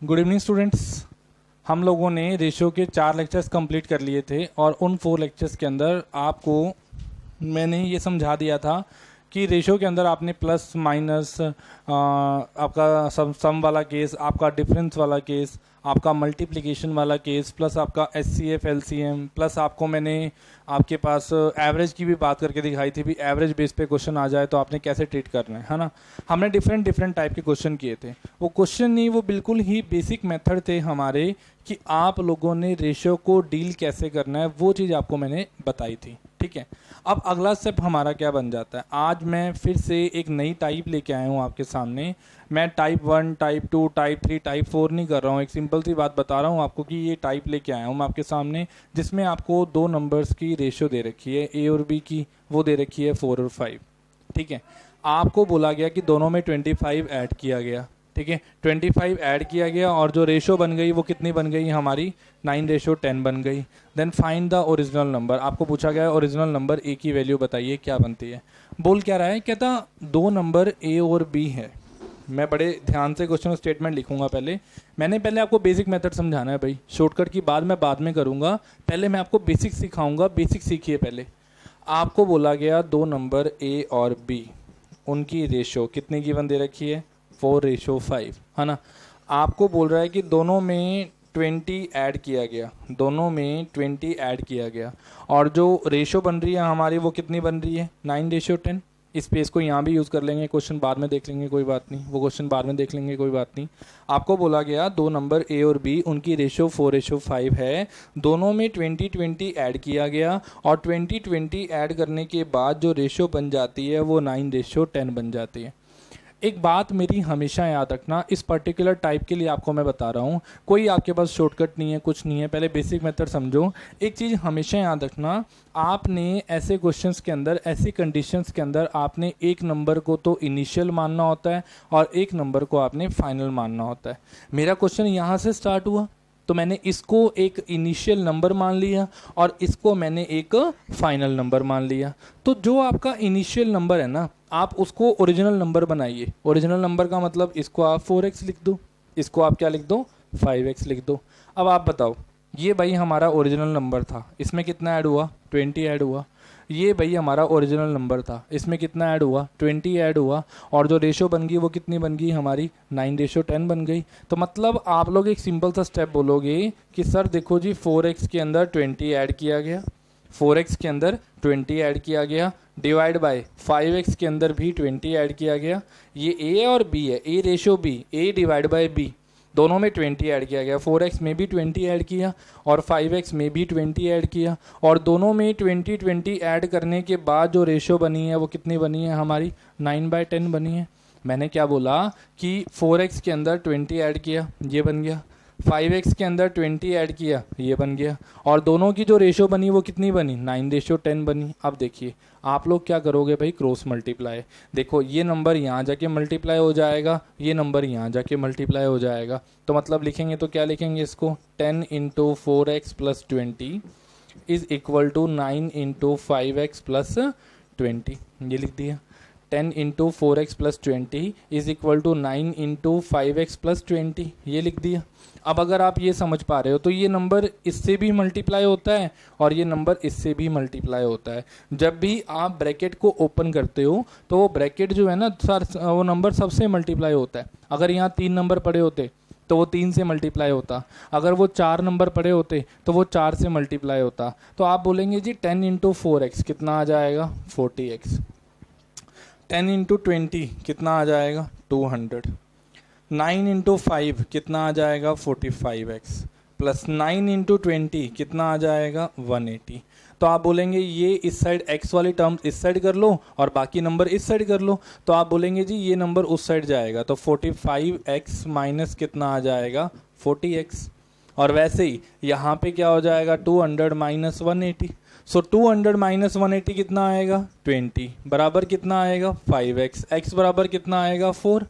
Good evening students. हम लोगों ने रेशियो के 4 लेक्चर्स कंप्लीट कर लिए थे और उन 4 लेक्चर्स के अंदर आपको मैंने ये समझा दिया था कि रेशियो के अंदर आपने प्लस माइनस, आपका सम वाला केस, आपका डिफरेंस वाला केस, आपका मल्टीप्लिकेशन वाला केस, प्लस आपका एचसीएफ एलसीएम, प्लस आपको मैंने आपके पास एवरेज की भी बात करके दिखाई थी भी एवरेज बेस पे क्वेश्चन आ जाए तो आपने कैसे ट्रीट करना है ना। हमने डिफरेंट टाइप के क्वेश्चन किए थे। वो क्वेश्चन नहीं, वो बिल्कुल ही बेसिक मेथड थे हमारे कि आप लोगों ने रेशियो को डील कैसे करना है, वो चीज़ आपको मैंने बताई थी। ठीक है, अब अगला स्टेप हमारा क्या बन जाता है। आज मैं फिर से एक नई टाइप लेके आया हूँ आपके सामने। मैं टाइप 1, टाइप 2, टाइप 3, टाइप 4 नहीं कर रहा हूँ। एक सिंपल सी बात बता रहा हूँ आपको कि ये टाइप लेके आया हूँ मैं आपके सामने, जिसमें आपको 2 नंबर्स की रेशियो दे रखी है, ए और बी की। वो दे रखी है 4 और 5। ठीक है, आपको बोला गया कि दोनों में 25 ऐड किया गया। ठीक है, 25 ऐड किया गया और जो रेशो बन गई वो कितनी बन गई हमारी, 9:10 बन गई। Then find the original number. आपको पूछा गया ओरिजिनल नंबर ए की वैल्यू बताइए क्या बनती है। बोल क्या रहा है, कहता 2 नंबर ए और बी है। मैं बड़े ध्यान से क्वेश्चन स्टेटमेंट लिखूंगा। मैंने पहले आपको बेसिक मेथड समझाना है भाई, शॉर्टकट की बात मैं बाद में करूंगा। पहले मैं आपको बेसिक सिखाऊंगा, बेसिक सीखिए पहले। आपको बोला गया 2 नंबर ए और बी, उनकी रेशो कितनी गिवन दे रखी है, 4:5 है ना। आपको बोल रहा है कि दोनों में 20 ऐड किया गया, दोनों में 20 ऐड किया गया और जो रेशो बन रही है हमारी वो कितनी बन रही है, 9:10। इस पेज को यहाँ भी यूज़ कर लेंगे, क्वेश्चन बाद में देख लेंगे कोई बात नहीं, वो क्वेश्चन बाद में देख लेंगे कोई बात नहीं। आपको बोला गया 2 नंबर ए और बी, उनकी रेशो 4:5 है। दोनों में 20 ऐड किया गया और 20 ऐड करने के बाद जो रेशो बन जाती है वो 9:10 बन जाती है। एक बात मेरी हमेशा याद रखना, इस पर्टिकुलर टाइप के लिए आपको मैं बता रहा हूँ, कोई आपके पास शॉर्टकट नहीं है, कुछ नहीं है। पहले बेसिक मेथड समझो। एक चीज़ हमेशा याद रखना, आपने ऐसे क्वेश्चंस के अंदर, ऐसी कंडीशंस के अंदर आपने एक नंबर को तो इनिशियल मानना होता है और एक नंबर को आपने फाइनल मानना होता है। मेरा क्वेश्चन यहाँ से स्टार्ट हुआ तो मैंने इसको एक इनिशियल नंबर मान लिया और इसको मैंने एक फाइनल नंबर मान लिया। तो जो आपका इनिशियल नंबर है ना, आप उसको ओरिजिनल नंबर बनाइए। ओरिजिनल नंबर का मतलब इसको आप 4x लिख दो, इसको आप क्या लिख दो, 5x लिख दो। अब आप बताओ, ये भाई हमारा ओरिजिनल नंबर था, इसमें कितना ऐड हुआ, 20 ऐड हुआ। ये भाई हमारा ओरिजिनल नंबर था, इसमें कितना ऐड हुआ, 20 ऐड हुआ और जो रेशो बन गई वो कितनी बन गई हमारी, 9:10 बन गई। तो मतलब आप लोग एक सिंपल सा स्टेप बोलोगे कि सर देखो जी 4x के अंदर 20 ऐड किया गया, 4x के अंदर 20 ऐड किया गया, डिवाइड बाय 5x के अंदर भी 20 ऐड किया गया। ये a और b है, a ratio b, a divide by b, दोनों में 20 ऐड किया गया। 4x में भी 20 ऐड किया और 5x में भी 20 ऐड किया और दोनों में 20 ऐड करने के बाद जो रेशो बनी है वो कितनी बनी है हमारी, 9/10 बनी है। मैंने क्या बोला कि 4x के अंदर 20 ऐड किया, ये बन गया, 5x के अंदर 20 ऐड किया, ये बन गया और दोनों की जो रेशो बनी वो कितनी बनी, 9:10 बनी। अब देखिए आप लोग क्या करोगे भाई, क्रॉस मल्टीप्लाई। देखो ये नंबर यहाँ जाके मल्टीप्लाई हो जाएगा, ये नंबर यहाँ जाके मल्टीप्लाई हो जाएगा। तो मतलब लिखेंगे तो क्या लिखेंगे इसको, 10 × 4x + 20 is equal to 9 × 5x + 20। ये लिख दिया, 10 × 4x + 20 is equal to 9 × 5x + 20, ये लिख दिया। अब अगर आप ये समझ पा रहे हो तो ये नंबर इससे भी मल्टीप्लाई होता है और ये नंबर इससे भी मल्टीप्लाई होता है। जब भी आप ब्रैकेट को ओपन करते हो तो वो ब्रैकेट जो है ना सर, वो नंबर सबसे मल्टीप्लाई होता है। अगर यहाँ 3 नंबर पड़े होते तो वो 3 से मल्टीप्लाई होता, अगर वो 4 नंबर पड़े होते तो वो 4 से मल्टीप्लाई होता। तो आप बोलेंगे जी 10 × 4x कितना आ जाएगा, 40x। 10 × 20 कितना आ जाएगा, 200। 9 × 5 कितना आ जाएगा, 45x प्लस 9 × 20 कितना आ जाएगा, 180। तो आप बोलेंगे ये इस साइड x वाली टर्म इस साइड कर लो और बाकी नंबर इस साइड कर लो। तो आप बोलेंगे जी ये नंबर उस साइड जाएगा, तो 45x माइनस कितना आ जाएगा, 40x। और वैसे ही यहाँ पे क्या हो जाएगा, 200 - 180। सो 200 - 180 कितना आएगा, 20 बराबर कितना आएगा, 5x। x बराबर कितना आएगा, 4।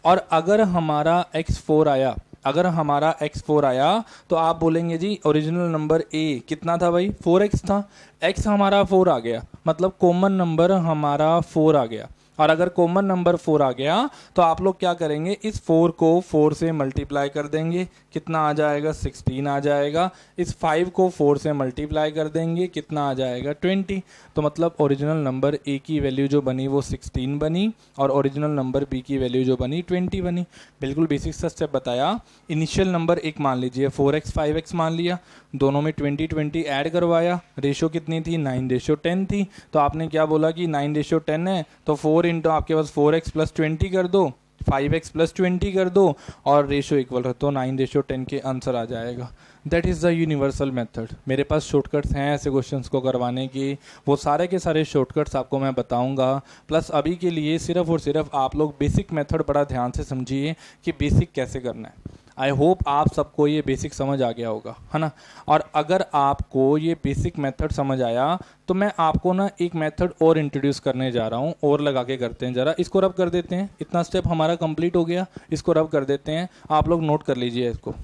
और अगर हमारा x4 आया, अगर हमारा x4 आया तो आप बोलेंगे जी ओरिजिनल नंबर a कितना था भाई, 4x था, x हमारा 4 आ गया, मतलब कॉमन नंबर हमारा 4 आ गया। और अगर कॉमन नंबर 4 आ गया तो आप लोग क्या करेंगे, इस 4 को 4 से मल्टीप्लाई कर देंगे, कितना आ जाएगा 16 आ जाएगा। इस 5 को 4 से मल्टीप्लाई कर देंगे, कितना आ जाएगा 20। तो मतलब ओरिजिनल नंबर ए की वैल्यू जो बनी वो 16 बनी और ओरिजिनल नंबर बी की वैल्यू जो बनी 20 बनी। बिल्कुल बेसिक सा स्टेप बताया। इनिशियल नंबर एक मान लीजिए 4x 5x मान लिया, दोनों में 20 ऐड करवाया, रेशो कितनी थी 9:10 थी। तो आपने क्या बोला कि 9:10 है तो 4 इंटू आपके पास 4x प्लस 20 कर दो, 5x प्लस 20 कर दो और रेशो इक्वल है तो 9:10 के आंसर आ जाएगा। That is the universal method. मेरे पास शॉर्टकट्स हैं ऐसे क्वेश्चंस को करवाने की, वो सारे के सारे शॉर्टकट्स आपको मैं बताऊंगा। प्लस अभी के लिए सिर्फ और सिर्फ आप लोग बेसिक मेथड बड़ा ध्यान से समझिए कि बेसिक कैसे करना है। आई होप आप सबको ये बेसिक समझ आ गया होगा, है ना। और अगर आपको ये बेसिक मेथड समझ आया तो मैं आपको ना एक मेथड और इंट्रोड्यूस करने जा रहा हूँ, और लगा के करते हैं। ज़रा इसको रब कर देते हैं, इतना स्टेप हमारा कंप्लीट हो गया, इसको रब कर देते हैं। आप लोग नोट कर लीजिए इसको,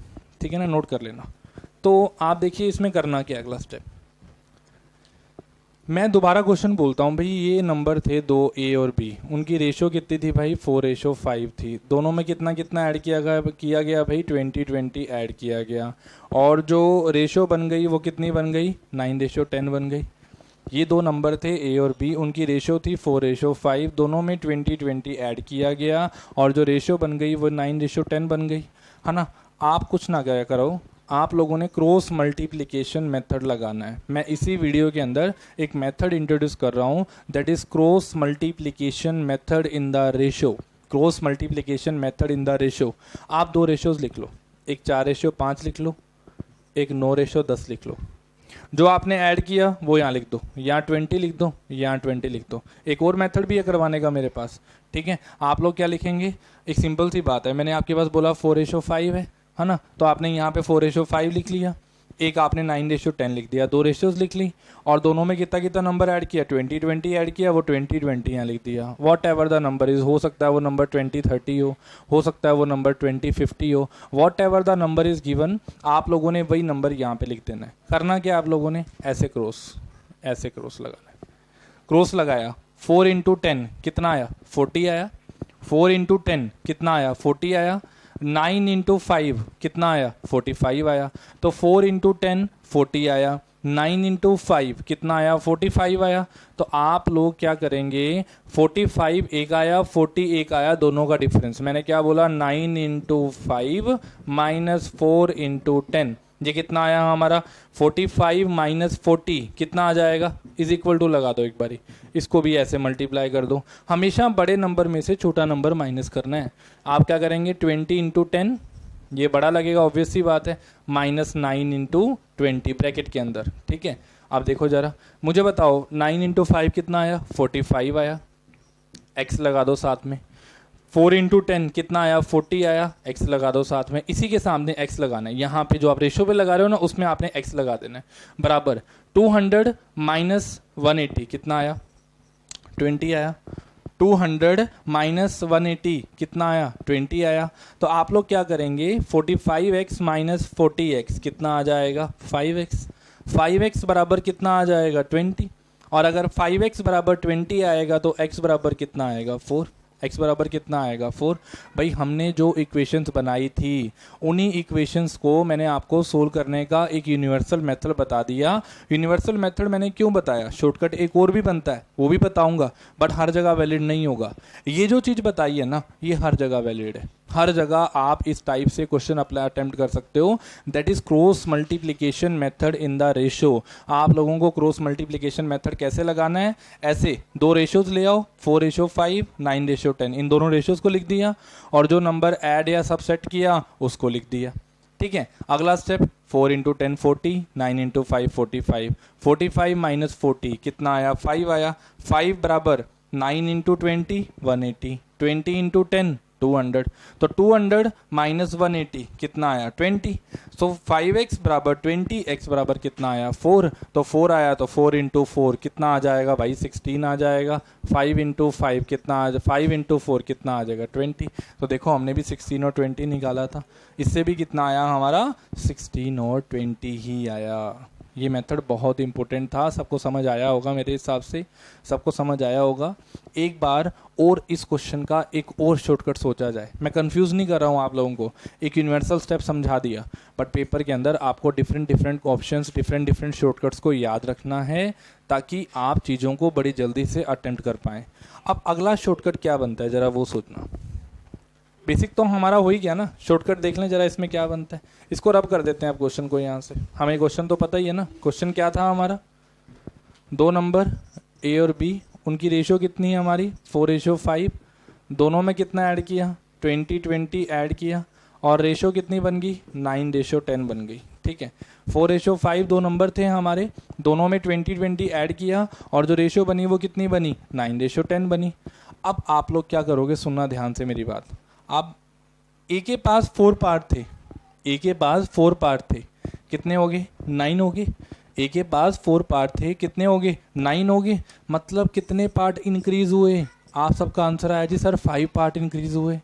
ठीक है ना, नोट कर लेना। तो आप देखिए इसमें करना क्या अगला स्टेप। मैं दोबारा क्वेश्चन बोलता हूँ भाई, ये नंबर थे दो ए और बी, उनकी रेशो कितनी थी भाई 4:5 थी। दोनों में कितना कितना ऐड किया गया भाई 20 ऐड किया गया, और जो रेशो बन गई वो कितनी बन गई 9:10 बन गई। ये दो नंबर थे ए और बी, उनकी रेशो थी 4:5, दोनों में 20 ऐड किया गया और जो रेशो बन गई वो 9:10 बन गई, है ना। आप कुछ ना क्या करो, आप लोगों ने क्रॉस मल्टीप्लिकेशन मेथड लगाना है। मैं इसी वीडियो के अंदर एक मेथड इंट्रोड्यूस कर रहा हूँ, that is cross multiplication method in the ratio. Cross multiplication method in the ratio. आप दो रेशोज लिख लो, एक 4:5 लिख लो, एक 9:10 लिख लो। जो आपने ऐड किया वो यहाँ लिख दो, यहाँ 20 लिख दो, यहाँ 20 लिख दो। एक और मेथड भी है करवाने का मेरे पास, ठीक है। आप लोग क्या लिखेंगे, एक सिंपल सी बात है, मैंने आपके पास बोला 4:5 है ना, तो आपने यहाँ पे 4:5 लिख लिया, एक आपने 9:10 लिख दिया, दो रेशियोज लिख ली और दोनों में कितना कितना नंबर ऐड किया 20 ऐड किया, वो 20 यहाँ लिख दिया। What ever the number is, हो सकता है वो नंबर 20-30 हो सकता है वो नंबर 20-50 हो, what ever the number is given, आप लोगों ने वही नंबर यहाँ पे लिख देना है। करना क्या आप लोगों ने, ऐसे क्रॉस लगाना है। क्रॉस लगाया, 4 × 10 कितना आया 40 आया, 4 × 10 कितना आया 40 आया, 9 × 5 कितना आया 45 आया। तो 4 × 10 40 आया, 9 × 5 कितना आया 45 आया। तो आप लोग क्या करेंगे, 45 एक आया 40 एक आया, दोनों का डिफरेंस मैंने क्या बोला 9 × 5 - 4 × 10, ये कितना आया हमारा 45 - 40 कितना आ जाएगा, इज इक्वल टू लगा दो एक बारी, इसको भी ऐसे मल्टीप्लाई कर दो। हमेशा बड़े नंबर में से छोटा नंबर माइनस करना है। आप क्या करेंगे 20 × 10, ये बड़ा लगेगा ऑब्वियस सी बात है, -9 × 20 ब्रैकेट के अंदर, ठीक है। आप देखो जरा, मुझे बताओ 9 × 5 कितना आया 45 आया, x लगा दो साथ में। 4 × 10 कितना आया 40 आया, x लगा दो साथ में। इसी के सामने x लगाना है, यहाँ पे जो आप रेशो पे लगा रहे हो ना उसमें आपने x लगा देना है, बराबर 200 - 180 कितना आया 20 आया, 200 - 180 कितना आया 20 आया। तो आप लोग क्या करेंगे 45x - 40x कितना आ जाएगा 5x, 5x बराबर कितना आ जाएगा 20, और अगर 5x बराबर 20 आएगा तो x बराबर कितना आएगा 4, x बराबर कितना आएगा 4। भाई हमने जो इक्वेशंस बनाई थी उन्हीं इक्वेशंस को मैंने आपको सोल्व करने का एक यूनिवर्सल मेथड बता दिया। यूनिवर्सल मेथड मैंने क्यों बताया, शॉर्टकट एक और भी बनता है वो भी बताऊंगा, बट हर जगह वैलिड नहीं होगा। ये जो चीज़ बताई है ना ये हर जगह वैलिड है, हर जगह आप इस टाइप से क्वेश्चन अप्लाई अटेम्प्ट कर सकते हो। That is cross multiplication method in the ratio. आप लोगों को क्रॉस मल्टीप्लिकेशन मेथड कैसे लगाना है, ऐसे दो रेशोज ले आओ 4:5 9:10, इन दोनों रेशोज को लिख दिया और जो नंबर ऐड या सबसेट किया उसको लिख दिया, ठीक है। अगला स्टेप 4 × 10 40, 9 × 5 45, 45 - 40 कितना आया 5 आया, 5 बराबर 9 × 20 180, 20 × 10 200, तो 200 - 180 कितना आया 20। सो 5x बराबर 20, x बराबर कितना आया 4, तो 4 आया तो 4 × 4 कितना आ जाएगा भाई 16 आ जाएगा, 5 × 5 कितना आ 5 × 4 कितना आ जाएगा 20। तो देखो हमने भी 16 और 20 निकाला था, इससे भी कितना आया हमारा 16 और 20 ही आया, ये मेथड बहुत इंपॉर्टेंट था, सबको समझ आया होगा, मेरे हिसाब से सबको समझ आया होगा। एक बार और इस क्वेश्चन का एक और शॉर्टकट सोचा जाए, मैं कंफ्यूज नहीं कर रहा हूँ आप लोगों को, एक यूनिवर्सल स्टेप समझा दिया, बट पेपर के अंदर आपको डिफरेंट ऑप्शंस, डिफरेंट शॉर्टकट्स को याद रखना है ताकि आप चीज़ों को बड़ी जल्दी से अटेम्प्ट कर पाएँ। अब अगला शॉर्टकट क्या बनता है ज़रा वो सोचना। बेसिक तो हमारा हो ही गया ना, शॉर्टकट देख लें जरा इसमें क्या बनता है। इसको रब कर देते हैं आप क्वेश्चन को यहाँ से, हमें क्वेश्चन तो पता ही है ना। क्वेश्चन क्या था हमारा, दो नंबर ए और बी, उनकी रेशो कितनी है हमारी 4:5, दोनों में कितना ऐड किया 20 ऐड किया और रेशो कितनी बन गई 9:10 बन गई। ठीक है, 4:5 दो नंबर थे हमारे, दोनों में 20 ऐड किया और जो रेशो बनी वो कितनी बनी 9:10 बनी। अब आप लोग क्या करोगे, सुनना ध्यान से मेरी बात। आप ए के पास 4 पार्ट थे, ए के पास 4 पार्ट थे, कितने हो गए 9 हो गए। ए के पास 4 पार्ट थे, कितने हो गए 9 हो गए। मतलब कितने पार्ट इंक्रीज हुए, आप सबका आंसर आया जी सर 5 पार्ट इंक्रीज हुए।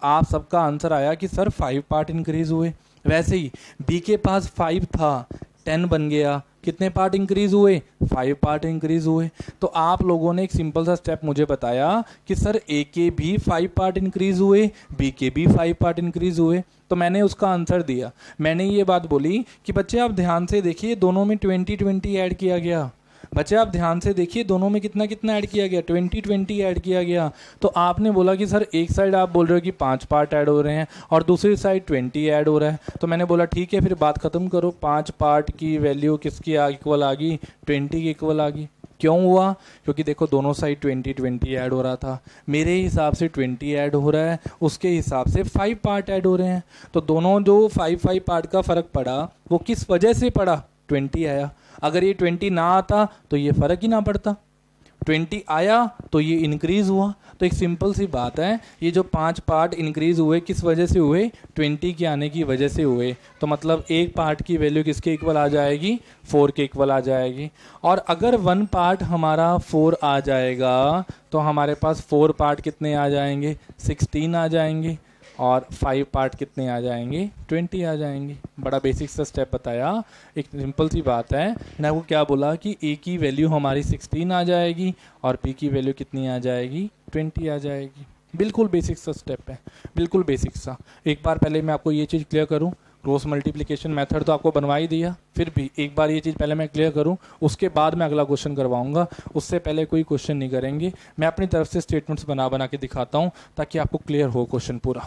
आप सबका आंसर आया कि सर 5 पार्ट इंक्रीज हुए। वैसे ही बी के पास 5 था, 10 बन गया, कितने पार्ट इंक्रीज हुए 5 पार्ट इंक्रीज हुए। तो आप लोगों ने एक सिंपल सा स्टेप मुझे बताया कि सर ए के भी 5 पार्ट इंक्रीज हुए, बी के भी 5 पार्ट इंक्रीज हुए, तो मैंने उसका आंसर दिया। मैंने ये बात बोली कि बच्चे आप ध्यान से देखिए, दोनों में 20 ऐड किया गया। बच्चे आप ध्यान से देखिए, दोनों में कितना कितना ऐड किया गया 20 ऐड किया गया। तो आपने बोला कि सर एक साइड आप बोल रहे हो कि 5 पार्ट ऐड हो रहे हैं और दूसरी साइड 20 ऐड हो रहा है। तो मैंने बोला ठीक है, फिर बात खत्म करो, 5 पार्ट की वैल्यू किसकी इक्वल आ गई 20 की इक्वल आ गई। क्यों हुआ, क्योंकि देखो दोनों साइड 20 ऐड हो रहा था, मेरे हिसाब से 20 ऐड हो रहा है, उसके हिसाब से 5 पार्ट ऐड हो रहे हैं। तो दोनों जो 5 पार्ट का फ़र्क पड़ा वो किस वजह से पड़ा 20 आया। अगर ये 20 ना आता तो ये फ़र्क ही ना पड़ता, 20 आया तो ये इंक्रीज़ हुआ। तो एक सिंपल सी बात है, ये जो 5 पार्ट इंक्रीज़ हुए किस वजह से हुए 20 के आने की वजह से हुए। तो मतलब एक पार्ट की वैल्यू किसके इक्वल आ जाएगी 4 के इक्वल आ जाएगी। और अगर 1 पार्ट हमारा 4 आ जाएगा तो हमारे पास 4 पार्ट कितने आ जाएंगे 16 आ जाएंगे और 5 पार्ट कितने आ जाएंगे 20 आ जाएंगे। बड़ा बेसिक सा स्टेप बताया, एक सिंपल सी बात है। मैंने आपको क्या बोला कि ए की वैल्यू हमारी 16 आ जाएगी और बी की वैल्यू कितनी आ जाएगी 20 आ जाएगी। बिल्कुल बेसिक सा स्टेप है, बिल्कुल बेसिक सा। एक बार पहले मैं आपको ये चीज़ क्लियर करूँ, क्रॉस मल्टीप्लिकेशन मेथड तो आपको बनवा ही दिया, फिर भी एक बार ये चीज़ पहले मैं क्लियर करूं, उसके बाद मैं अगला क्वेश्चन करवाऊंगा। उससे पहले कोई क्वेश्चन नहीं करेंगे, मैं अपनी तरफ से स्टेटमेंट्स बना बना के दिखाता हूं ताकि आपको क्लियर हो क्वेश्चन पूरा।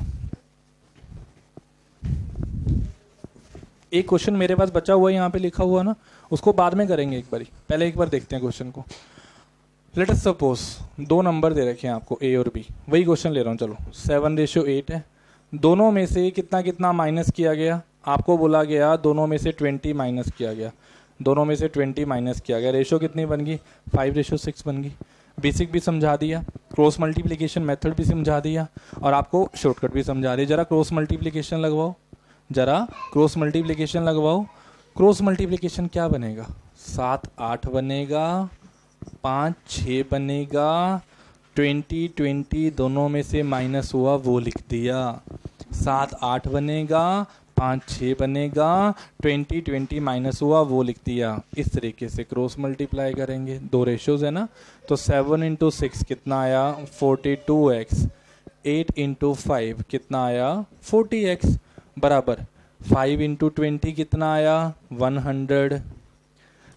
एक क्वेश्चन मेरे पास बचा हुआ है यहाँ पे लिखा हुआ ना, उसको बाद में करेंगे, एक बारी पहले एक बार देखते हैं क्वेश्चन को। लेट अस सपोज दो नंबर दे रखे हैं आपको ए और बी, वही क्वेश्चन ले रहा हूँ। चलो 7:8 है, दोनों में से कितना कितना माइनस किया गया, आपको बोला गया दोनों में से 20 माइनस किया गया, दोनों में से 20 माइनस किया गया, रेशो कितनी बन गई 5:6 बन गई। बेसिक भी समझा दिया, क्रॉस मल्टीप्लिकेशन मेथड भी समझा दिया और आपको शॉर्टकट भी समझा दिया। जरा क्रॉस मल्टीप्लिकेशन लगवाओ, जरा क्रॉस मल्टीप्लिकेशन लगवाओ। क्रॉस मल्टीप्लिकेशन क्या बनेगा 7 8 बनेगा, 5 6 बनेगा, 20 दोनों में से माइनस हुआ वो लिख दिया, 7 8 बनेगा, 5 6 बनेगा, 20 माइनस हुआ वो लिख दिया। इस तरीके से क्रॉस मल्टीप्लाई करेंगे, दो रेशोज है ना। तो 7 × 6 कितना आया 42x, 8 × 5 कितना आया 40x, बराबर 5 × 20 कितना आया 100,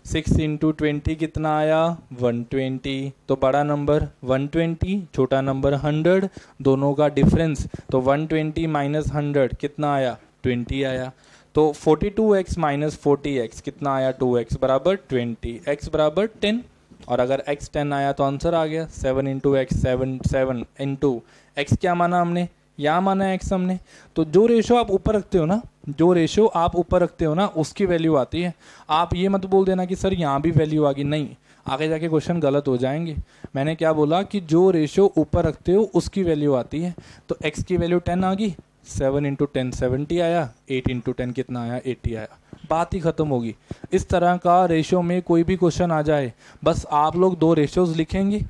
6 × 20 कितना आया 120। तो बड़ा नंबर 120, छोटा नंबर 100, दोनों का डिफरेंस तो 120 माइनस 100 कितना आया 20 आया। तो 42x माइनस 40x कितना आया 2x बराबर 20, x बराबर 10। और अगर x 10 आया तो आंसर आ गया 7 × x, 7 × x क्या माना हमने, यहाँ माना है x हमने। तो जो रेशो आप ऊपर रखते हो ना, जो रेशो आप ऊपर रखते हो ना उसकी वैल्यू आती है। आप ये मत बोल देना कि सर यहाँ भी वैल्यू आ गई, नहीं, आगे जाके क्वेश्चन गलत हो जाएंगे। मैंने क्या बोला कि जो रेशो ऊपर रखते हो उसकी वैल्यू आती है। तो x की वैल्यू 10 आ गई, 7 × 10 70 आया, 8 × 10 कितना आया 80 आया, बात ही खत्म होगी। इस तरह का रेशो में कोई भी क्वेश्चन आ जाए, बस आप लोग दो रेशोज लिखेंगे,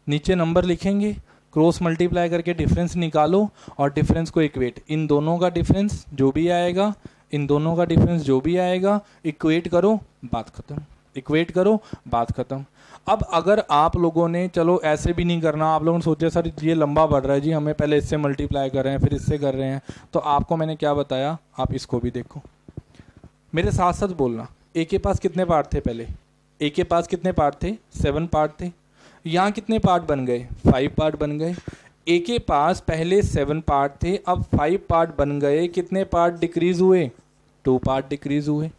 नीचे नंबर लिखेंगे, क्रॉस मल्टीप्लाई करके डिफरेंस निकालो और डिफरेंस को इक्वेट, इन दोनों का डिफरेंस जो भी आएगा इन दोनों का डिफरेंस जो भी आएगा इक्वेट करो, बात खत्म, इक्वेट करो, बात खत्म। अब अगर आप लोगों ने, चलो ऐसे भी नहीं करना, आप लोगों ने सोचा सर ये लंबा बढ़ रहा है जी, हमें पहले इससे मल्टीप्लाई कर रहे हैं फिर इससे कर रहे हैं, तो आपको मैंने क्या बताया, आप इसको भी देखो, मेरे साथ साथ बोलना। ए के पास कितने पार्ट थे पहले, ए के पास कितने पार्ट थे, 7 पार्ट थे। यहाँ कितने पार्ट बन गए, 5 पार्ट बन गए। ए के पास पहले 7 पार्ट थे, अब 5 पार्ट बन गए, कितने पार्ट डिक्रीज हुए, 2 पार्ट डिक्रीज हुए।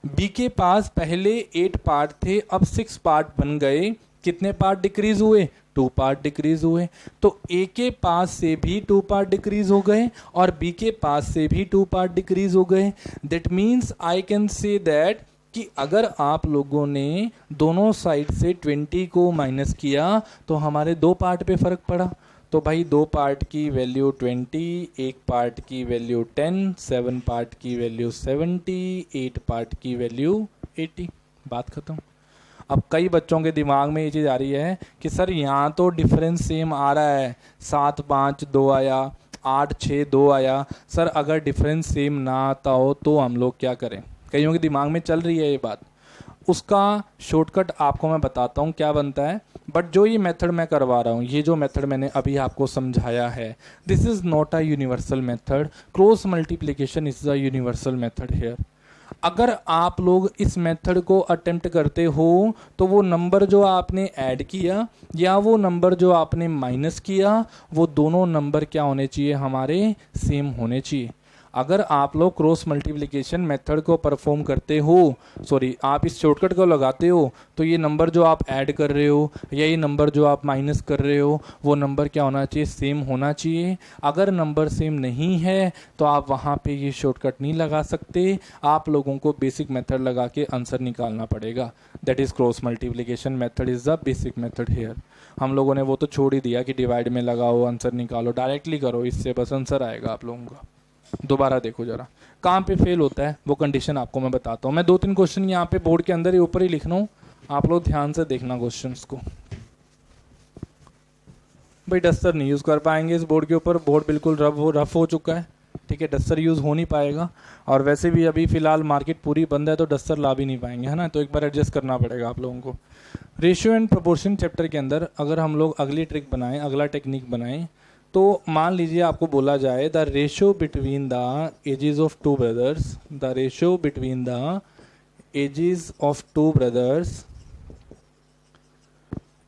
बी के पास पहले 8 पार्ट थे, अब 6 पार्ट बन गए, कितने पार्ट डिक्रीज हुए, 2 पार्ट डिक्रीज हुए। तो ए के पास से भी 2 पार्ट डिक्रीज हो गए और बी के पास से भी 2 पार्ट डिक्रीज हो गए। That means I can say that कि अगर आप लोगों ने दोनों साइड से 20 को माइनस किया तो हमारे 2 पार्ट पे फर्क पड़ा। तो भाई 2 पार्ट की वैल्यू 20, 1 पार्ट की वैल्यू 10, 7 पार्ट की वैल्यू 70, 8 पार्ट की वैल्यू 80, बात खत्म। अब कई बच्चों के दिमाग में ये चीज़ आ रही है कि सर यहाँ तो डिफरेंस सेम आ रहा है, 7 5 2 आया, 8 6 2 आया, सर अगर डिफरेंस सेम ना आता हो तो हम लोग क्या करें, कईयों के दिमाग में चल रही है ये बात। उसका शॉर्टकट आपको मैं बताता हूँ क्या बनता है, बट जो ये मेथड मैं करवा रहा हूँ, ये जो मेथड मैंने अभी आपको समझाया है, this is not a universal method, cross multiplication is a universal method here. अगर आप लोग इस मेथड को अटेम्प्ट करते हो तो वो नंबर जो आपने ऐड किया या वो नंबर जो आपने माइनस किया, वो दोनों नंबर क्या होने चाहिए, हमारे सेम होने चाहिए। अगर आप लोग क्रॉस मल्टीप्लिकेशन मेथड को परफॉर्म करते हो, सॉरी आप इस शॉर्टकट को लगाते हो, तो ये नंबर जो आप ऐड कर रहे हो या ये नंबर जो आप माइनस कर रहे हो, वो नंबर क्या होना चाहिए, सेम होना चाहिए। अगर नंबर सेम नहीं है तो आप वहाँ पे ये शॉर्टकट नहीं लगा सकते, आप लोगों को बेसिक मेथड लगा के आंसर निकालना पड़ेगा। That is cross multiplication method is the basic method here. हम लोगों ने वो तो छोड़ ही दिया कि डिवाइड में लगाओ आंसर निकालो, डायरेक्टली करो, इससे बस आंसर आएगा आप लोगों का। दोबारा देखो जरा कहाँ पे फेल होता है, वो कंडीशन आपको मैं बताता हूँ। मैं 2-3 क्वेश्चन यहाँ पे बोर्ड के अंदर ही ऊपर ही लिख रहा हूँ, आप लोग ध्यान से देखना क्वेश्चंस को। भाई डस्टर नहीं यूज़ कर पाएंगे इस बोर्ड के ऊपर, बोर्ड बिल्कुल रफ हो चुका है, ठीक है, डस्टर यूज़ हो नहीं पाएगा। और वैसे भी अभी फ़िलहाल मार्केट पूरी बंद है तो डस्टर ला भी नहीं पाएंगे, है ना, तो एक बार एडजस्ट करना पड़ेगा आप लोगों को। रेशियो एंड प्रोपोर्शन चैप्टर के अंदर अगर हम लोग अगली ट्रिक बनाएं, अगला टेक्निक बनाएं, तो मान लीजिए आपको बोला जाए the ratio between the ages of 2 brothers, the ratio between the ages of 2 brothers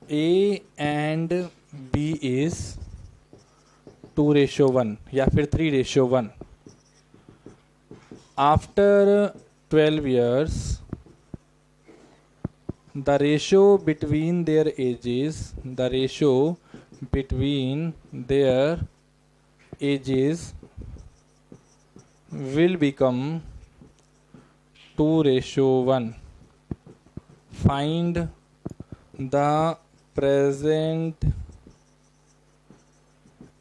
A and B is 2:1 या फिर 3:1। After 12 years the ratio between their ages, the ratio between their ages will become 2:1. Find the present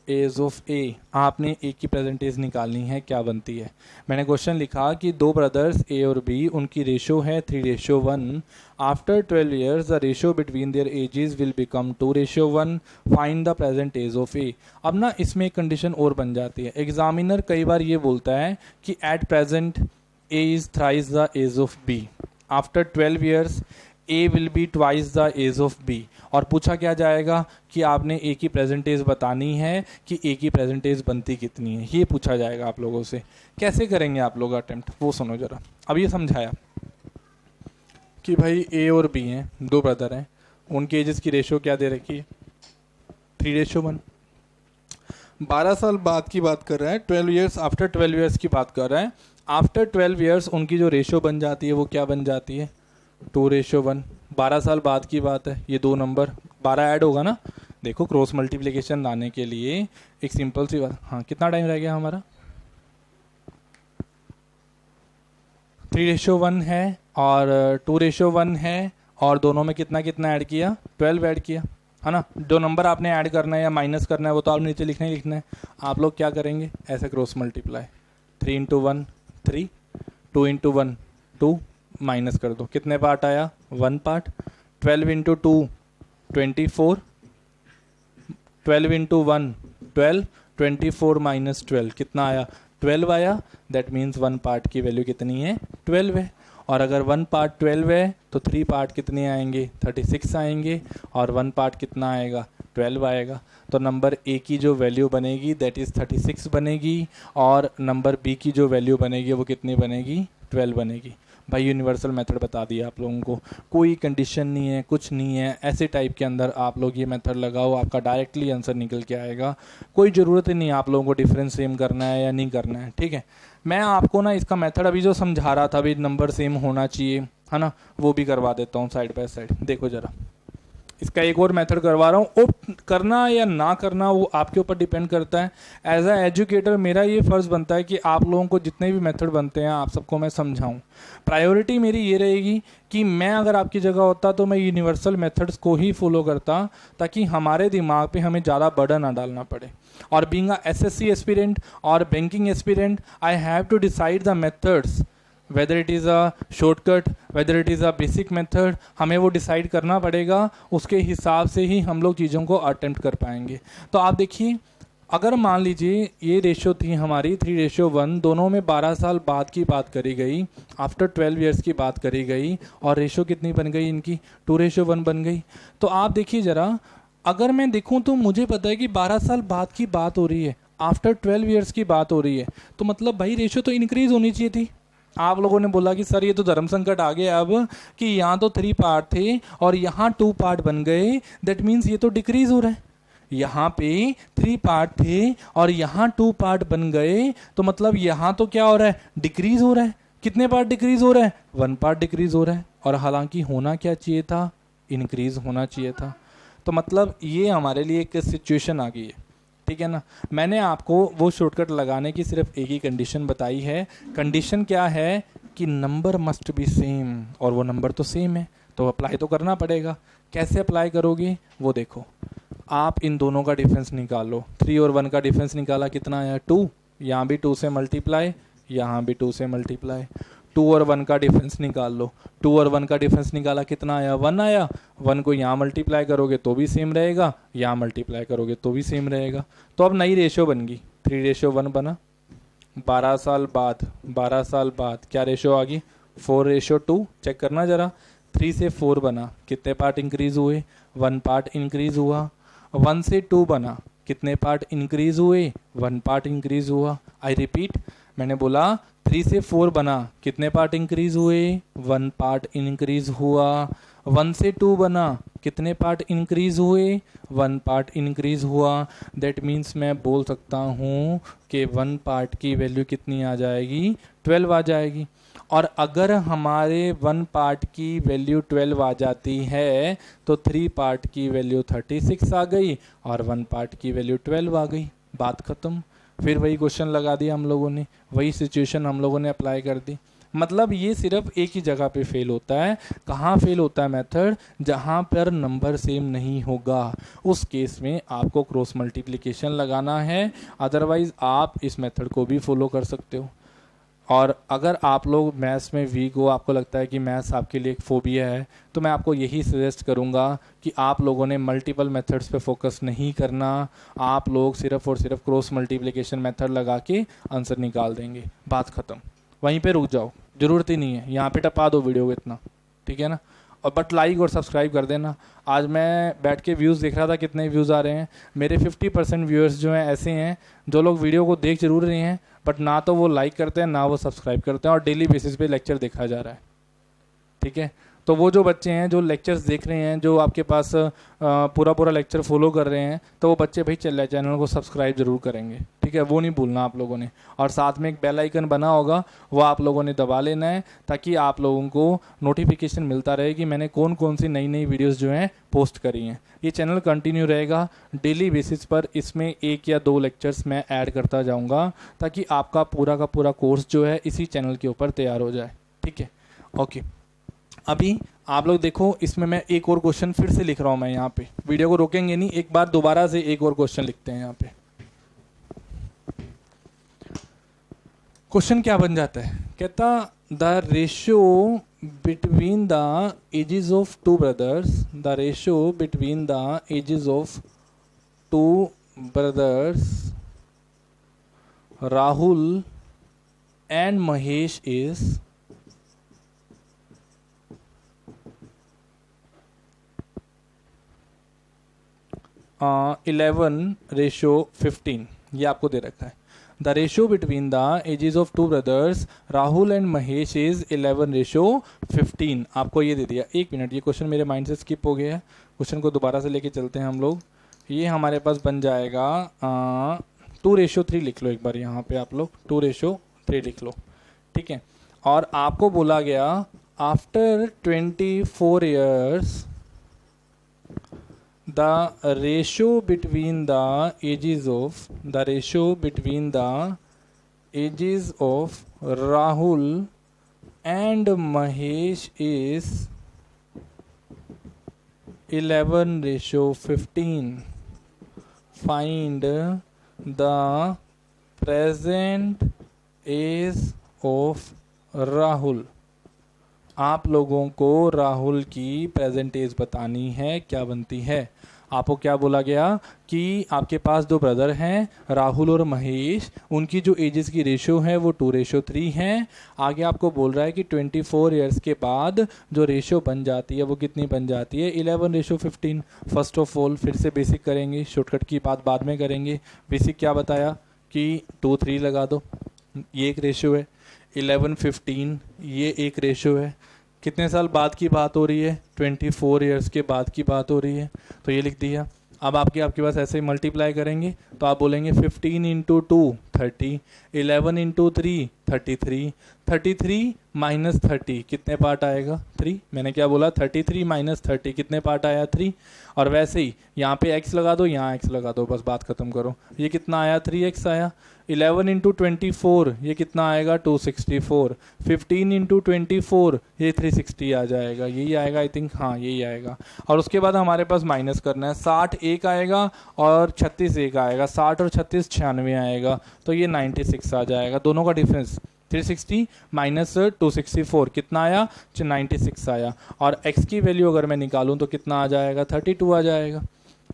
age of A. आपने A की present as निकालनी है, क्या बनती है। मैंने क्वेश्चन लिखा कि 2 ब्रदर्स ए और बी, उनकी रेशियो है 3:1। After 12 years the ratio between their ages will become 2:1। Find the present age of A. अब ना इसमें एक कंडीशन और बन जाती है, एग्जामिनर कई बार ये बोलता है कि at present A is thrice the age of B, after 12 years A will be twice the age of B. और पूछा क्या जाएगा कि आपने ए की प्रेजेंट एज बतानी है कि ए की प्रेजेंट एज बनती कितनी है, ये पूछा जाएगा आप लोगों से। कैसे करेंगे आप लोग अटेम्प्ट, वो सुनो जरा। अब ये समझाया कि भाई ए और बी हैं, 2 ब्रदर हैं, उनके एजेस की रेशियो क्या दे रखी है, 3:1। 12 साल बाद की बात कर रहा है, 12 years, आफ्टर 12 years की बात कर रहा है। आफ्टर 12 years उनकी जो रेशियो बन जाती है वो क्या बन जाती है, 2:1। 12 साल बाद की बात है, ये 2 नंबर 12 ऐड होगा ना। देखो क्रॉस मल्टीप्लिकेशन लाने के लिए एक सिंपल सी बात, हाँ कितना टाइम रह गया हमारा, 3:1 है और 2:1 है, और दोनों में कितना कितना ऐड किया, 12 ऐड किया, है ना। जो नंबर आपने ऐड करना है या माइनस करना है वो तो आपने नीचे लिखना ही लिखना है। आप लोग क्या करेंगे, ऐसे क्रॉस मल्टीप्लाई, 3 × 1 3, 2 × 1 2, माइनस कर दो, कितने पार्ट आया, 1 पार्ट। 12 × 2 24, 12 × 1 12, 24 - 12 कितना आया, 12 आया, दैट मीन्स 1 पार्ट की वैल्यू कितनी है, 12 है। और अगर 1 पार्ट 12 है तो 3 पार्ट कितने आएंगे, 36 आएंगे, और 1 पार्ट कितना आएगा, 12 आएगा। तो नंबर ए की जो वैल्यू बनेगी दैट इज़ 36 बनेगी, और नंबर बी की जो वैल्यू बनेगी वो कितनी बनेगी, 12 बनेगी। भाई यूनिवर्सल मेथड बता दिया आप लोगों को, कोई कंडीशन नहीं है, कुछ नहीं है, ऐसे टाइप के अंदर आप लोग ये मेथड लगाओ, आपका डायरेक्टली आंसर निकल के आएगा। कोई ज़रूरत ही नहीं आप लोगों को डिफरेंस सेम करना है या नहीं करना है, ठीक है। मैं आपको ना इसका मेथड अभी जो समझा रहा था, अभी नंबर सेम होना चाहिए, है ना, वो भी करवा देता हूँ साइड बाय साइड। देखो ज़रा, इसका एक और मेथड करवा रहा हूँ, वो करना या ना करना वो आपके ऊपर डिपेंड करता है। एज अ एजुकेटर मेरा ये फ़र्ज़ बनता है कि आप लोगों को जितने भी मेथड बनते हैं आप सबको मैं समझाऊँ। प्रायोरिटी मेरी ये रहेगी कि मैं अगर आपकी जगह होता तो मैं यूनिवर्सल मेथड्स को ही फॉलो करता, ताकि हमारे दिमाग पे हमें ज़्यादा बर्डन ना डालना पड़े। और बीइंग अ एसएससी एस्पिरेंट और banking aspirant, I have to decide the methods, whether it is a shortcut, whether it is a basic method, हमें वो डिसाइड करना पड़ेगा। उसके हिसाब से ही हम लोग चीज़ों को अटेम्प्ट कर पाएंगे। तो आप देखिए, अगर मान लीजिए ये रेशो थी हमारी 3:1, दोनों में 12 साल बाद की बात करी गई, आफ्टर 12 ईयर्स की बात करी गई, और रेशो कितनी बन गई इनकी, 2:1 बन गई। तो आप देखिए ज़रा, अगर मैं देखूं तो मुझे पता है कि 12 साल बाद की बात हो रही है, आफ्टर 12 ईयर्स की बात हो रही है, तो मतलब भाई रेशो तो इंक्रीज़ होनी चाहिए थी। आप लोगों ने बोला कि सर ये तो धर्म संकट आ गया अब, कि यहाँ तो 3 पार्ट थे और यहाँ 2 पार्ट बन गए, दैट मीन्स ये तो डिक्रीज हो रहा है। यहाँ पे 3 पार्ट थे और यहाँ 2 पार्ट बन गए, तो मतलब यहाँ तो क्या हो रहा है, डिक्रीज हो रहा है। कितने पार्ट डिक्रीज हो रहा है, 1 पार्ट डिक्रीज हो रहा है। और हालांकि होना क्या चाहिए था, इंक्रीज होना चाहिए था। तो मतलब ये हमारे लिए एक सिचुएशन आ गई है, ठीक है ना। मैंने आपको वो शॉर्टकट लगाने की सिर्फ एक ही कंडीशन बताई है। कंडीशन क्या है कि नंबर मस्ट बी सेम, और वो नंबर तो सेम है, तो अप्लाई तो करना पड़ेगा। कैसे अप्लाई करोगे वो देखो, आप इन दोनों का डिफरेंस निकाल लो। 3 और 1 का डिफरेंस निकाला, कितना आया, 2। यहाँ भी 2 से मल्टीप्लाई, यहाँ भी 2 से मल्टीप्लाई। 2 और 1 का डिफरेंस निकाल लो। 2 और 1 का डिफरेंस निकाला, कितना आया, 1 आया। 1 को यहाँ मल्टीप्लाई करोगे तो भी सेम रहेगा, यहाँ मल्टीप्लाई करोगे तो भी सेम रहेगा। तो अब नई रेशो बन गई, 3:1 बना। 12 साल बाद, 12 साल बाद क्या रेशो आ गई, 4:2। चेक करना ज़रा, 3 से 4 बना, कितने पार्ट इंक्रीज़ हुए, 1 पार्ट इंक्रीज़ हुआ। 1 से 2 बना, कितने पार्ट इंक्रीज़ हुए, 1 पार्ट इंक्रीज़ हुआ। आई रिपीट, मैंने बोला 3 से 4 बना, कितने पार्ट इंक्रीज़ हुए, 1 पार्ट इंक्रीज़ हुआ। 1 से 2 बना, कितने पार्ट इंक्रीज़ हुए, 1 पार्ट इंक्रीज़ हुआ। दैट मीन्स मैं बोल सकता हूँ कि 1 पार्ट की वैल्यू कितनी आ जाएगी, 12 आ जाएगी। और अगर हमारे 1 पार्ट की वैल्यू 12 आ जाती है तो 3 पार्ट की वैल्यू 36 आ गई और 1 पार्ट की वैल्यू 12 आ गई। बात ख़त्म। फिर वही क्वेश्चन लगा दिया हम लोगों ने, वही सिचुएशन हम लोगों ने अप्लाई कर दी। मतलब ये सिर्फ एक ही जगह पे फेल होता है। कहाँ फेल होता है मेथड, जहाँ पर नंबर सेम नहीं होगा, उस केस में आपको क्रॉस मल्टीप्लिकेशन लगाना है। अदरवाइज आप इस मेथड को भी फॉलो कर सकते हो। और अगर आप लोग मैथ्स में वीक हो, आपको लगता है कि मैथ्स आपके लिए एक फोबिया है, तो मैं आपको यही सजेस्ट करूंगा कि आप लोगों ने मल्टीपल मेथड्स पे फोकस नहीं करना। आप लोग सिर्फ और सिर्फ क्रॉस मल्टीप्लिकेशन मेथड लगा के आंसर निकाल देंगे, बात ख़त्म। वहीं पे रुक जाओ, ज़रूरत ही नहीं है यहाँ पे टपा दो वीडियो को इतना, ठीक है ना। और बट लाइक और सब्सक्राइब कर देना। आज मैं बैठ के व्यूज़ देख रहा था, कितने व्यूज़ आ रहे हैं। मेरे 50% व्यूअर्स जो हैं ऐसे हैं जो लोग वीडियो को देख जरूर रहे हैं, बट ना तो वो लाइक करते हैं ना वो सब्सक्राइब करते हैं, और डेली बेसिस पे लेक्चर देखा जा रहा है, ठीक है। तो वो जो बच्चे हैं जो लेक्चर्स देख रहे हैं, जो आपके पास पूरा लेक्चर फॉलो कर रहे हैं, तो वो बच्चे भाई चैनल को सब्सक्राइब जरूर करेंगे, ठीक है। वो नहीं भूलना आप लोगों ने। और साथ में एक बेल आइकन बना होगा, वो आप लोगों ने दबा लेना है, ताकि आप लोगों को नोटिफिकेशन मिलता रहे कि मैंने कौन कौन सी नई नई वीडियोज़ जो हैं पोस्ट करी हैं। ये चैनल कंटिन्यू रहेगा डेली बेसिस पर, इसमें 1 या 2 लेक्चर्स मैं ऐड करता जाऊँगा, ताकि आपका पूरा का पूरा कोर्स जो है इसी चैनल के ऊपर तैयार हो जाए, ठीक है। ओके, अभी आप लोग देखो, इसमें मैं एक और क्वेश्चन फिर से लिख रहा हूं। मैं यहाँ पे वीडियो को रोकेंगे नहीं, एक बार दोबारा से एक और क्वेश्चन लिखते हैं। यहाँ पे क्वेश्चन क्या बन जाता है, कहता the ratio between the ages of 2 brothers, the ratio between the ages of 2 brothers Rahul and Mahesh is 11:15, ये आपको दे रखा है। The ratio between the ages of two brothers Rahul and Mahesh is 11:15, आपको ये दे दिया। एक मिनट, ये क्वेश्चन मेरे माइंड से स्किप हो गया है, क्वेश्चन को दोबारा से लेके चलते हैं हम लोग। ये हमारे पास बन जाएगा 2:3 लिख लो एक बार यहाँ पे आप लोग, 2:3 लिख लो, ठीक है। और आपको बोला गया after 24 years the ratio between the ages of Rahul and Mahesh is 11:15. Find the present age of Rahul. आप लोगों को राहुल की प्रेजेंट एज बतानी है, क्या बनती है। आपको क्या बोला गया कि आपके पास दो ब्रदर हैं राहुल और महेश, उनकी जो एजेस की रेशियो है वो 2:3 है। आगे आपको बोल रहा है कि 24 ईयर्स के बाद जो रेशियो बन जाती है वो कितनी बन जाती है, 11:15। फर्स्ट ऑफ ऑल फिर से बेसिक करेंगे, शॉर्टकट की बात बाद में करेंगे। बेसिक क्या बताया कि 2-3 लगा दो, ये एक रेशियो है। 11:15 ये एक रेशियो है। कितने साल बाद की बात हो रही है, 24 ईयर्स के बाद की बात हो रही है, तो ये लिख दिया। अब आपके पास ऐसे ही मल्टीप्लाई करेंगे तो आप बोलेंगे 15 × 2 30, 11 × 3 33, 33 - 30 कितने पार्ट आएगा, 3। मैंने क्या बोला, 33 - 30 कितने पार्ट आया, 3। और वैसे ही यहाँ पे x लगा दो, यहाँ x लगा दो, बस बात खत्म करो। ये कितना आया, 3x आया। 11 × 24 ये कितना आएगा, 264। 15 × 24 ये 360 आ जाएगा, यही आएगा आई थिंक, हाँ यही आएगा। और उसके बाद हमारे पास माइनस करना है, 60 एक आएगा और 36 एक आएगा, 60 और 36 96 आएगा, तो ये 96 आ जाएगा। दोनों का डिफरेंस 360 - 264 कितना आया, 96 आया। और x की वैल्यू अगर मैं निकालूं तो कितना आ जाएगा, 32 आ जाएगा,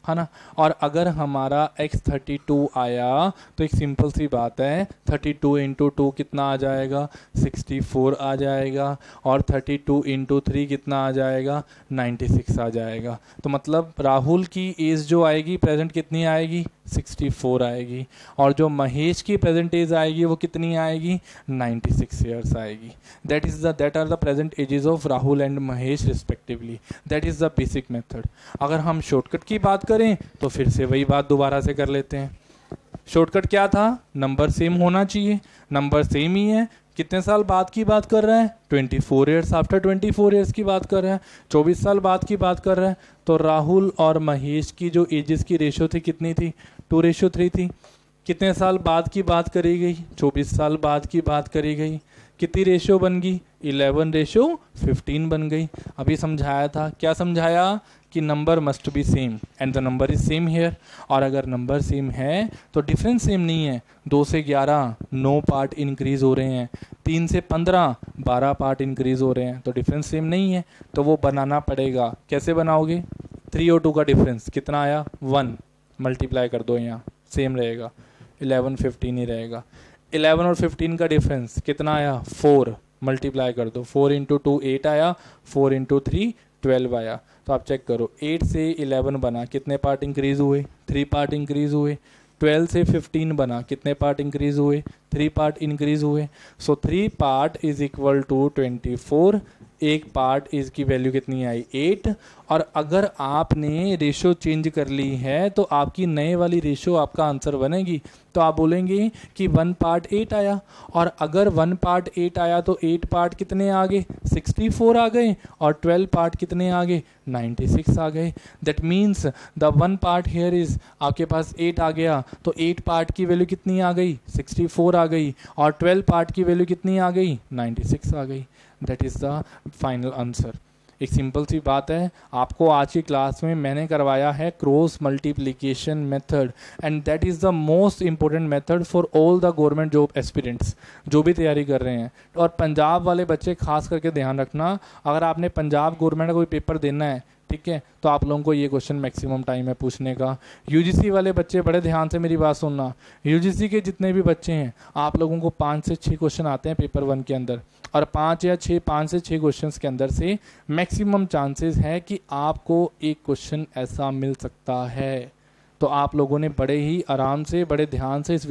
है ना। और अगर हमारा x 32 आया तो एक सिंपल सी बात है, 32 × 2 कितना आ जाएगा, 64 आ जाएगा। और 32 × 3 कितना आ जाएगा, 96 आ जाएगा। तो मतलब राहुल की एज जो आएगी प्रेजेंट कितनी आएगी, 64 आएगी। और जो महेश की प्रेजेंट एज आएगी वो कितनी आएगी, 96 ईयर्स आएगी। That are the present ages of Rahul and Mahesh respectively. That is the basic method. अगर हम शॉर्टकट की बात करें तो फिर से वही बात दोबारा से कर लेते हैं। शॉर्टकट क्या था, नंबर सेम होना चाहिए, नंबर सेम ही है। कितने साल बाद की बात कर रहा है, 24 ईयर्स, आफ्टर 24 ईयर्स की बात कर रहा है, 24 साल बाद की बात कर रहा है। तो राहुल और महेश की जो एजेस की रेशो थी कितनी थी, 2:3 थी। कितने साल बाद की बात करी गई, 24 साल बाद की बात करी गई। कितनी रेशो बन गई, 11:15 बन गई। अभी समझाया था, क्या समझाया कि number must be same and the number is same here. और अगर नंबर सेम है तो डिफरेंस सेम नहीं है। 2 से 11 9 पार्ट इंक्रीज हो रहे हैं, 3 से 15 12 पार्ट इंक्रीज हो रहे हैं, तो डिफरेंस सेम नहीं है, तो वो बनाना पड़ेगा। कैसे बनाओगे, 3 और 2 का डिफरेंस कितना आया, 1, मल्टीप्लाई कर दो, यहाँ सेम रहेगा, 11:15 ही रहेगा। 11 और 15 का डिफरेंस कितना आया, 4, मल्टीप्लाई कर दो, 4 × 2 8 आया, 4 × 3 12 आया। तो आप चेक करो, 8 से 11 बना, कितने पार्ट इंक्रीज हुए, 3 पार्ट इंक्रीज हुए। 12 से 15 बना, कितने पार्ट इंक्रीज हुए, 3 पार्ट इंक्रीज हुए। सो 3 पार्ट इज इक्वल टू 24, एक पार्ट इसकी वैल्यू कितनी आई, 8। और अगर आपने रेशो चेंज कर ली है तो आपकी नए वाली रेशो आपका आंसर बनेगी। तो आप बोलेंगे कि 1 पार्ट 8 आया, और अगर 1 पार्ट 8 आया तो 8 पार्ट कितने आ गए, 64 आ गए, और 12 पार्ट कितने आ गए, 96 आ गए। That means the 1 part here is, आपके पास 8 आ गया तो 8 पार्ट की वैल्यू कितनी आ गई, 64 आ गई, और 12 पार्ट की वैल्यू कितनी आ गई, 96 आ गई। That is the final answer. एक सिंपल सी बात है, आपको आज की क्लास में मैंने करवाया है cross multiplication method, and that is the most important method for all the government job aspirants जो भी तैयारी कर रहे हैं। और पंजाब वाले बच्चे खास करके ध्यान रखना, अगर आपने पंजाब गवर्नमेंट का कोई पेपर देना है ठीक है, तो आप लोगों को ये क्वेश्चन मैक्सिमम टाइम है पूछने का। यूजीसी वाले बच्चे बड़े ध्यान से मेरी बात सुनना, यूजीसी के जितने भी बच्चे हैं आप लोगों को 5 से 6 क्वेश्चन आते हैं पेपर 1 के अंदर, और 5 से 6 क्वेश्चंस के अंदर से मैक्सिमम चांसेस है कि आपको एक क्वेश्चन ऐसा मिल सकता है। तो आप लोगों ने बड़े ही आराम से, बड़े ध्यान से इस